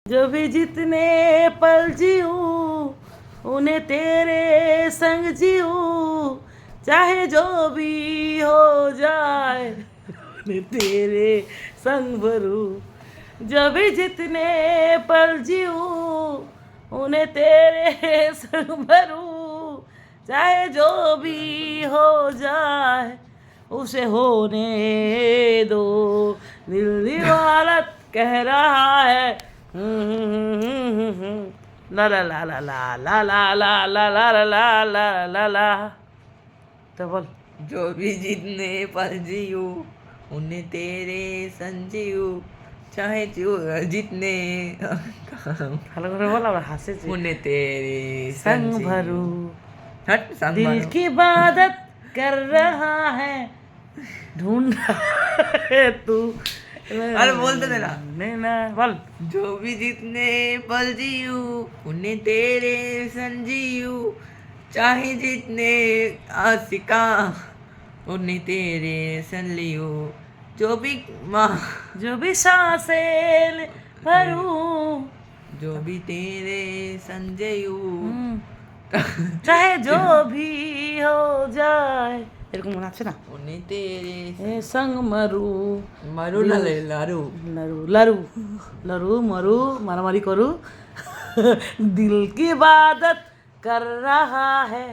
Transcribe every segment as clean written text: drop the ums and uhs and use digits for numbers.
जो भी जितने पल जीऊं उन्हें तेरे संग जीऊं, चाहे जो भी हो जाए उन्हें तेरे संग भरूं। जो भी जितने पल जीऊं उन्हें तेरे संग भरूं, चाहे जो भी हो जाए उसे होने दो। दिल दीवानत कह रहा है ला ला ला ला ला ला ला ला ला ला ला ला ला ला ला। तो बोल, जो भी जितने पल जियो उन्हें तेरे संजीव, चाहे जो जितने ভালো করে বল, আবার হাসেছে। उन्हें तेरे संग संजीव। भरूं, हट संग दिल भरो। की इबादत कर रहा है, ढूंढ रहा है तू। अरे बोल तो देना। नैना बोल। जो भी जितने पल जियो उन्हें तेरे संजीव, चाहे जितने आशिका उन्हें तेरे सन लियो। जो भी माँ जो भी सांसें भरूं, जो भी तेरे संजयू, चाहे जो भी हो जाए, এরকম মনে আছে না? उन्हें तेरे এ সঙ্গ মরু मरु लाले लारू लरू लरू लरू मरू मारामारी करू। दिल की इबादत कर रहा है,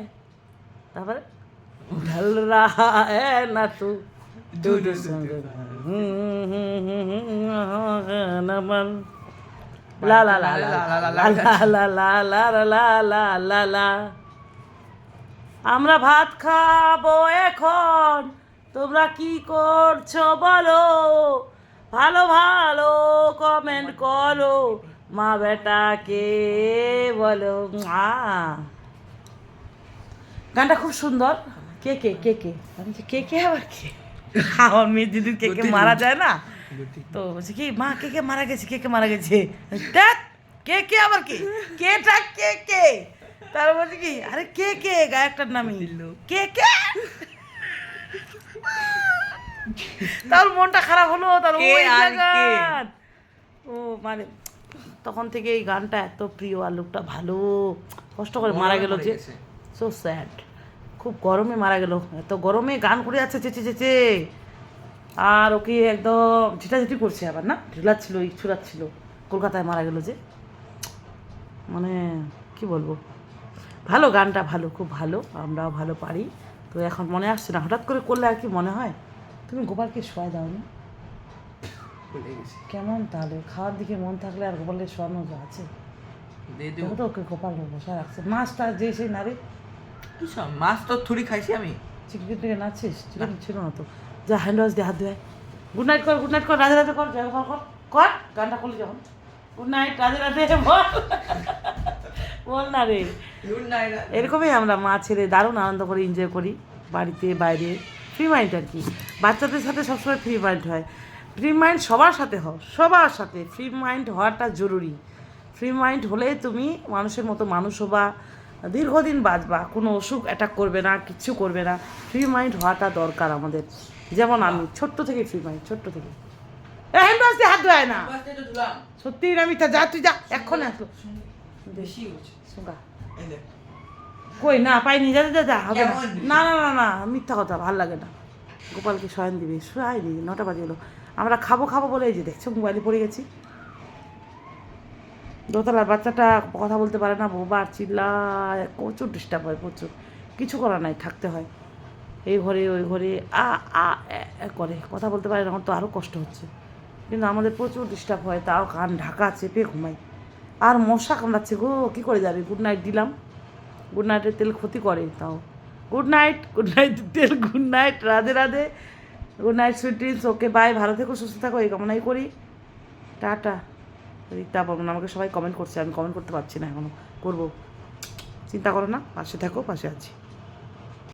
তারপরে ढल रहा है ना तू दूध संग नमन ला ला ला ला ला ला ला ला ला ला লা লা। আমরা ভাত খাবো এখন, তোমরা কি করছো বলো, ভালো ভালো কমেন্ট করো, মা বেটাকে বলো। গানটা খুব সুন্দর। কে কে কে কে আমি বলছি, কে কে আবার কে? আমার মেয়ে যেদিন কে কে মারা যায় না, তো বলছি কি মা কে কে মারা গেছে, কে কে মারা গেছে, দেখ কে কে আবার কে, কেটা কে কে, তার বলছি কি আরে কে কে গায়কটার নামই কে কে। তার মনটা খারাপ হলো, তার কে ওই আর কে? গান। ও মানে তখন থেকে এই গানটা এত প্রিয়, আর লোকটা ভালো, কষ্ট করে মারা গেল যে, সো স্যাড। খুব গরমে মারা গেল, এত গরমে গান করে যাচ্ছে চেঁচে চেঁচে, আর ওকে একদম ঝিটাঝিটি করছে আবার, না ঢিলাচ্ছিল ছুড়াচ্ছিল। কলকাতায় মারা গেল যে, মানে কি বলবো, ভালো গানটা, ভালো খুব ভালো, আমরাও ভালো পারি। তো এখন মনে আসছে না, হঠাৎ করে করলে আর কি মনে হয়। তুমি গোপালকে শোয়া দাও না কেমন? তাহলে খাওয়ার দিকে মন থাকলে আর গোপালের শোয়ানো আছে? দেখো তো ওকে গোপাল বসা রাখছে, মাছটা যে সেই না রে, মাছ তো থুড়ি খাইছি আমি। চিকেন থেকে নাচছিস? চিকেন ছিল না তো, যা হ্যান্ড ওয়াশ দিয়ে হাত ধুয়ে গুড নাইট কর, গুড নাইট কর, রাধে রাধে কর, জয় গোপাল কর, কর গানটা করলি যখন, গুড নাইট রাধে রাধে বল, বল না রে। এরকমই আমরা মা ছেলে দারুণ আনন্দ করে এনজয় করি, বাড়িতে বাইরে, ফ্রি মাইন্ড আর কি। বাচ্চাদের সাথে সবসময় ফ্রি মাইন্ড হয়, ফ্রি মাইন্ড সবার সাথে হও, সবার সাথে ফ্রি মাইন্ড হওয়াটা জরুরি। ফ্রি মাইন্ড হলে তুমি মানুষের মতো মানুষ হবা, দীর্ঘদিন বাঁচবা, কোনো অসুখ অ্যাটাক করবে না, কিচ্ছু করবে না। ফ্রি মাইন্ড হওয়াটা দরকার আমাদের। যেমন আমি ছোট্ট থেকে ফ্রি মাইন্ড, ছোট্ট থেকে হ্যান্ড ওয়াশ দিয়ে হাত ধোয় না, সত্যি না মিথ্যা? যা তুই যা, এক্ষণে আসলো সুগা কই না পাইনি, যা যা যা, হবে না, না না না না মিথ্যা কথা, ভাল লাগে না। গোপালকে শয়ন দিবি, শোয়াইনি, 9টা বাজে গেলো, আমরা খাবো খাবো বলে এই যে দেখছো মোবাইলে পড়ে গেছি। দোতলার বাচ্চাটা কথা বলতে পারে না, বোবা আর চিল্লায়, প্রচুর ডিস্টার্ব হয়, প্রচুর। কিছু করার নাই, থাকতে হয় এই ঘরে ওই ঘরে, আ আ করে, কথা বলতে পারে না, আমার তো আরও কষ্ট হচ্ছে। কিন্তু আমাদের প্রচুর ডিস্টার্ব হয়, তাও কান ঢাকা চেপে ঘুমাই। আর মশা কামড়াচ্ছে গো, কী করে যাবে? গুড নাইট দিলাম, গুড নাইটের তেল ক্ষতি করে, তাও গুড নাইট তেল, good night Radhe Radhe, good night sweet dreams, okay bye, ভালো থেকো, সুস্থ থাকো, এই কামনাই করি, টাটা। রিতা বর্মন আমাকে সবাই কমেন্ট করছে, আমি কমেন্ট করতে পারছি না এখনও, করবো, চিন্তা করো না, পাশে থাকো, পাশে আছি।